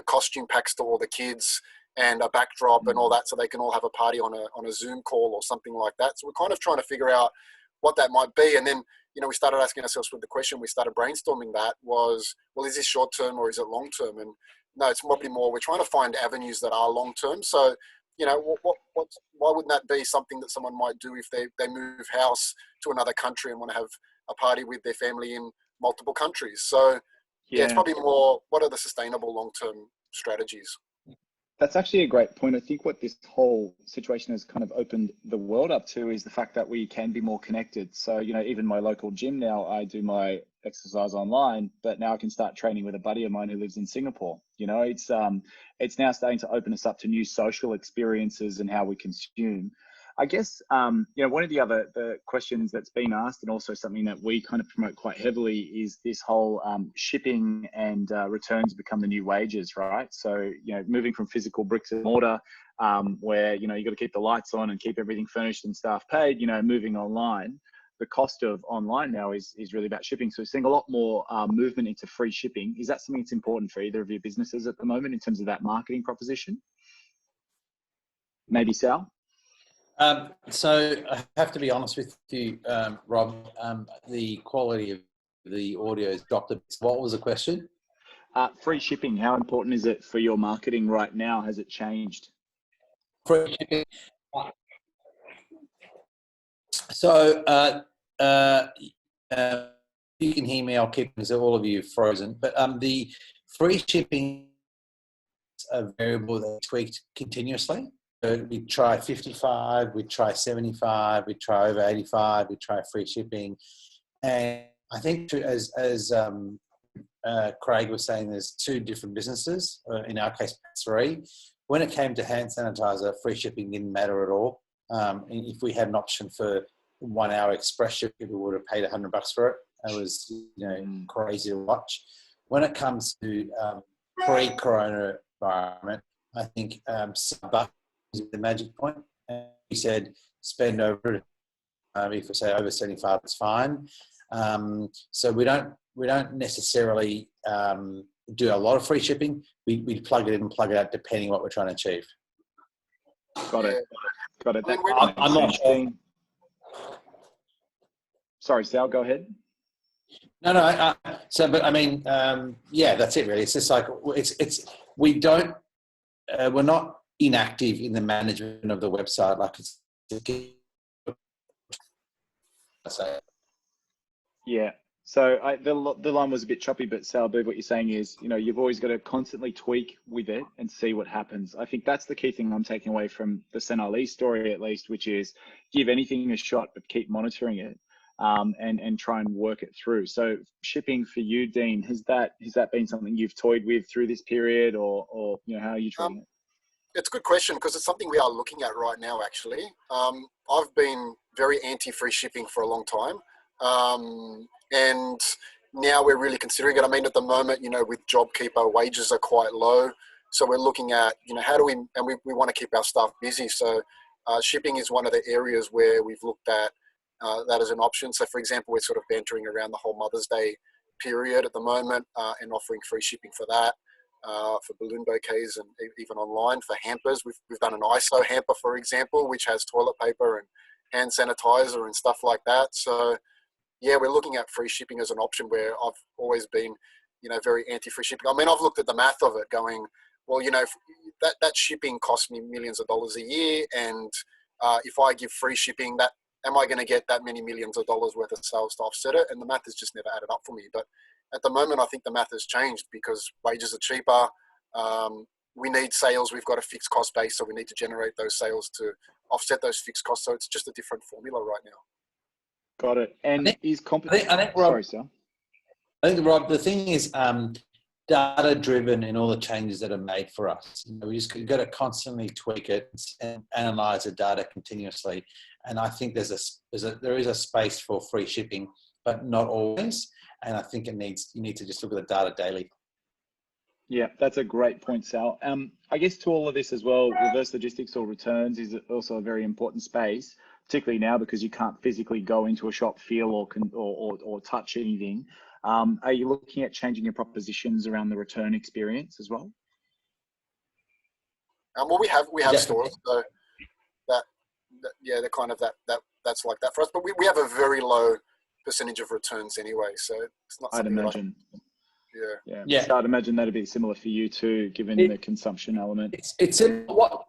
costume packs to all the kids and a backdrop and all that, so they can all have a party on a Zoom call or something like that. So we're kind of trying to figure out what that might be. And then, we started asking ourselves with the question, we started brainstorming that was, well, is this short term or is it long term? And no, it's probably more, we're trying to find avenues that are long term. So, why wouldn't that be something that someone might do if they move house to another country and want to have a party with their family in multiple countries? So yeah, it's probably more, what are the sustainable long-term strategies? That's actually a great point. I think what this whole situation has kind of opened the world up to is the fact that we can be more connected. So, even my local gym now, I do my exercise online, but now I can start training with a buddy of mine who lives in Singapore. It's now starting to open us up to new social experiences and how we consume. I guess, one of the questions that's been asked, and also something that we kind of promote quite heavily, is this whole shipping and returns become the new wages, right? So, moving from physical bricks and mortar, where, you got to keep the lights on and keep everything furnished and staff paid, moving online. The cost of online now is really about shipping. So we're seeing a lot more movement into free shipping. Is that something that's important for either of your businesses at the moment in terms of that marketing proposition? Maybe Sal? So I have to be honest with you, Rob, the quality of the audio has dropped a bit. What was the question? Free shipping, how important is it for your marketing right now? Has it changed? Free shipping. So you can hear me. I'll keep because all of you frozen. But the free shipping is a variable that tweaked continuously. So we try 55, we try 75, we try over 85, we try free shipping, and I think as Craig was saying, there's two different businesses. In our case, three. When it came to hand sanitizer, free shipping didn't matter at all. If we had an option for 1 hour express shipping, we would have paid $100 for it. It was, crazy to watch. When it comes to pre-corona environment, I think $1 is the magic point. And we said spend over, if we say over 75, it's fine. So we don't necessarily do a lot of free shipping. We plug it in and plug it out depending what we're trying to achieve. Got it. I'm not sure. Sorry, Sal, go ahead. No. But I mean, yeah, that's it really. It's just like we're not inactive in the management of the website. Like Yeah. So the line was a bit choppy, but Sal, I believe what you're saying is, you've always got to constantly tweak with it and see what happens. I think that's the key thing I'm taking away from the Sen Ali story, at least, which is give anything a shot, but keep monitoring it, and try and work it through. So shipping for you, Dean, has that been something you've toyed with through this period, or how are you treating it? It's a good question because it's something we are looking at right now, actually. I've been very anti-free shipping for a long time. And now we're really considering it. I mean, at the moment, with JobKeeper, wages are quite low. So we're looking at, how do we want to keep our staff busy. So shipping is one of the areas where we've looked at that as an option. So for example, we're sort of bantering around the whole Mother's Day period at the moment and offering free shipping for that. For balloon bouquets and even online for hampers. We've done an ISO hamper, for example, which has toilet paper and hand sanitizer and stuff like that. So yeah, we're looking at free shipping as an option where I've always been, very anti-free shipping. I mean, I've looked at the math of it going, well, that shipping costs me millions of dollars a year. And if I give free shipping, am I going to get that many millions of dollars worth of sales to offset it? And the math has just never added up for me. But at the moment, I think the math has changed because wages are cheaper. We need sales. We've got a fixed cost base, so we need to generate those sales to offset those fixed costs. So it's just a different formula right now. Got it. And is competition? I think, Rob, sorry, Sal. I think, Rob, the thing is data-driven in all the changes that are made for us. We just got to constantly tweak it and analyze the data continuously. And I think there is a space for free shipping, but not always. And I think you need to just look at the data daily. Yeah, that's a great point, Sal. I guess to all of this as well, reverse logistics or returns is also a very important space, particularly now because you can't physically go into a shop, feel or touch anything. Are you looking at changing your propositions around the return experience as well? Well, we have stores, so they're kind of that's like that for us. But we have a very low percentage of returns anyway, so it's not. I'd imagine. Yeah. So I'd imagine that'd be similar for you too, given the consumption element. It's what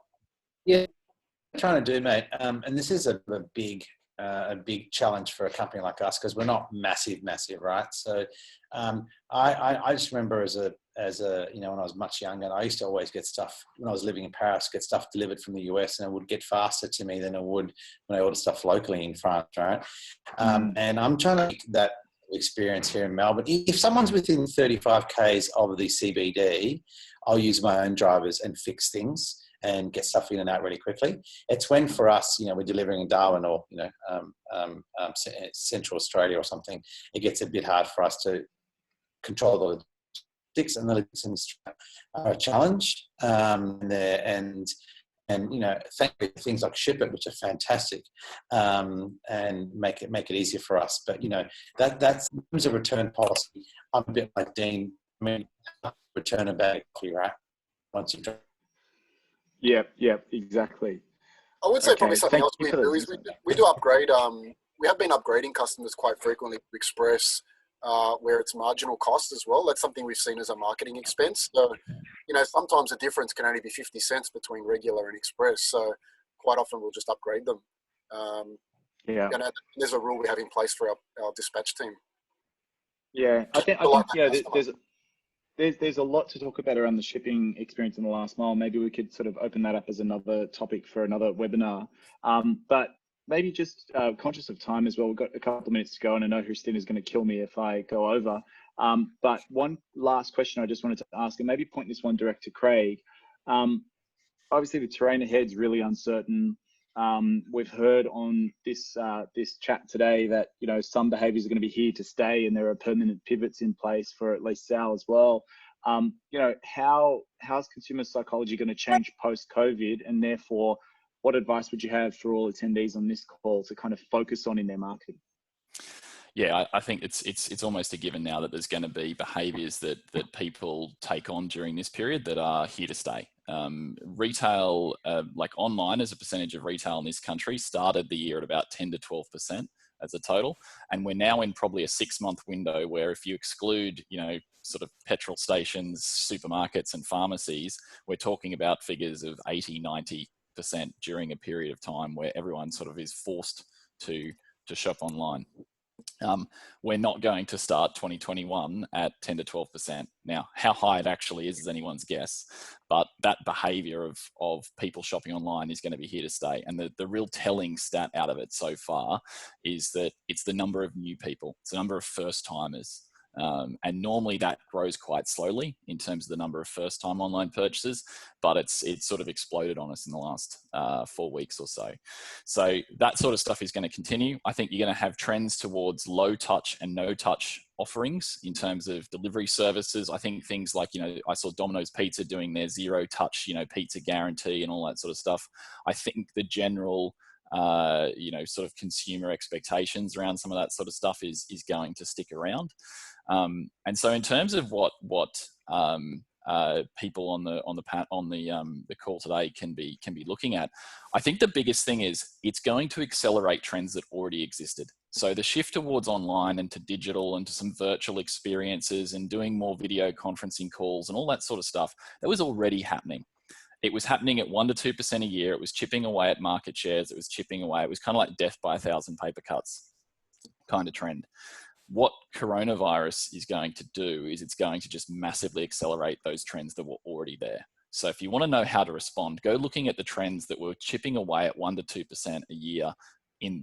I'm trying to do, mate. And this is a big challenge for a company like us because we're not massive, right? So I just remember as a when I was much younger, and I used to always get stuff when I was living in Paris, get stuff delivered from the US, and it would get faster to me than it would when I ordered stuff locally in France, right? And I'm trying to make that experience here in Melbourne. If someone's within 35 Ks of the CBD, I'll use my own drivers and fix things and get stuff in and out really quickly. It's when for us, we're delivering in Darwin or, Central Australia or something, it gets a bit hard for us to control the logistics, and the logistics are a challenge. And thankfully things like Ship It, which are fantastic, and make it easier for us. But that's in terms of return policy. I'm a bit like Dean. I mean, return a bag of coffee, right? Once you. Yeah, exactly. I would say probably something else we do is we do upgrade. We have been upgrading customers quite frequently to Express, where it's marginal cost as well. That's something we've seen as a marketing expense. So, sometimes the difference can only be 50 cents between regular and Express. So quite often we'll just upgrade them. Yeah. You know, there's a rule we have in place for our dispatch team. Yeah, I think there's a lot to talk about around the shipping experience in the last mile. Maybe we could sort of open that up as another topic for another webinar. But maybe just conscious of time as well. We've got a couple of minutes to go, and I know Christina's going to kill me if I go over. But one last question I just wanted to ask, and maybe point this one direct to Craig. Obviously, the terrain ahead is really uncertain. We've heard on this this chat today that some behaviours are going to be here to stay, and there are permanent pivots in place for at least Sal as well. How's consumer psychology going to change post-COVID, and therefore, what advice would you have for all attendees on this call to kind of focus on in their marketing? Yeah, I think it's almost a given now that there's going to be behaviours that people take on during this period that are here to stay. Retail, like online as a percentage of retail in this country, started the year at about 10 to 12% as a total, and we're now in probably a 6-month window where, if you exclude sort of petrol stations, supermarkets and pharmacies, we're talking about figures of 80-90% during a period of time where everyone sort of is forced to shop online. We're not going to start 2021 at 10 to 12%. Now, how high it actually is anyone's guess, but that behavior of people shopping online is going to be here to stay. And the real telling stat out of it so far is that it's the number of new people, it's the number of first timers. And normally that grows quite slowly in terms of the number of first-time online purchases, but it's sort of exploded on us in the last 4 weeks or so. So that sort of stuff is going to continue. I think you're going to have trends towards low touch and no touch offerings in terms of delivery services. I think things like, I saw Domino's Pizza doing their zero touch, pizza guarantee and all that sort of stuff. I think the general sort of consumer expectations around some of that sort of stuff is going to stick around. And so in terms of what people on the call today can be looking at, I think the biggest thing is it's going to accelerate trends that already existed. So the shift towards online and to digital and to some virtual experiences and doing more video conferencing calls and all that sort of stuff, that was already happening. It was happening at 1 to 2% a year. It was chipping away at market shares. It was chipping away. It was kind of like death by 1,000 paper cuts kind of trend. What coronavirus is going to do is it's going to just massively accelerate those trends that were already there. So if you want to know how to respond, go looking at the trends that were chipping away at 1 to 2% a year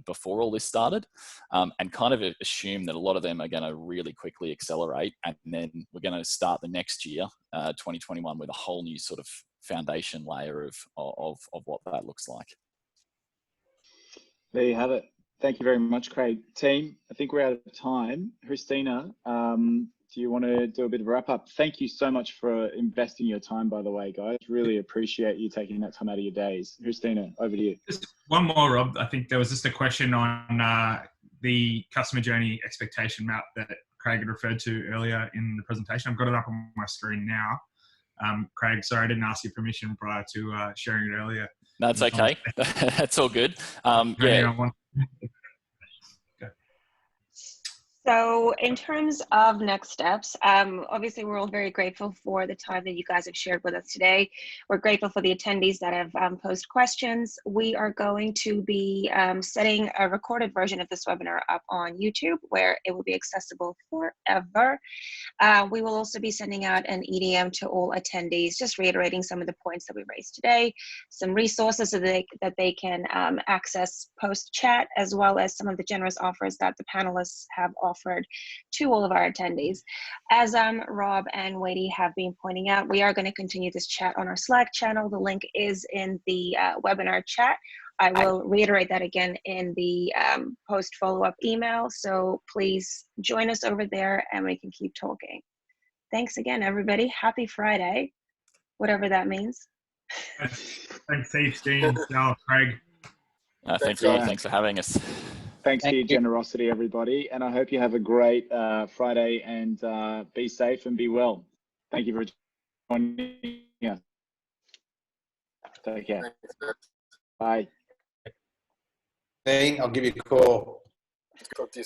before all this started, and kind of assume that a lot of them are going to really quickly accelerate. And then we're going to start the next year, 2021, with a whole new sort of foundation layer of what that looks like. There you have it. Thank you very much, Craig. Team, I think we're out of time. Christina, do you want to do a bit of a wrap up? Thank you so much for investing your time, by the way, guys. Really appreciate you taking that time out of your days. Christina, over to you. Just one more, Rob. I think there was just a question on the customer journey expectation map that Craig had referred to earlier in the presentation. I've got it up on my screen now. Craig, sorry, I didn't ask your permission prior to sharing it earlier. That's okay. That's all good. Yeah. So in terms of next steps, obviously we're all very grateful for the time that you guys have shared with us today. We're grateful for the attendees that have posed questions. We are going to be setting a recorded version of this webinar up on YouTube, where it will be accessible forever. We will also be sending out an EDM to all attendees, just reiterating some of the points that we raised today, some resources that they can access post-chat, as well as some of the generous offers that the panelists have offered to all of our attendees. As Rob and Wadey have been pointing out, we are going to continue this chat on our Slack channel. The link is in the webinar chat. I will reiterate that again in the post follow-up email. So please join us over there and we can keep talking. Thanks again, everybody. Happy Friday, whatever that means. Thanks, Steve, Dean, Sal, Craig. Thank you. Thanks for having us. Thanks for your generosity, everybody. And I hope you have a great Friday, and be safe and be well. Thank you for joining us. Take care. Bye. I'll give you a call. Talk to you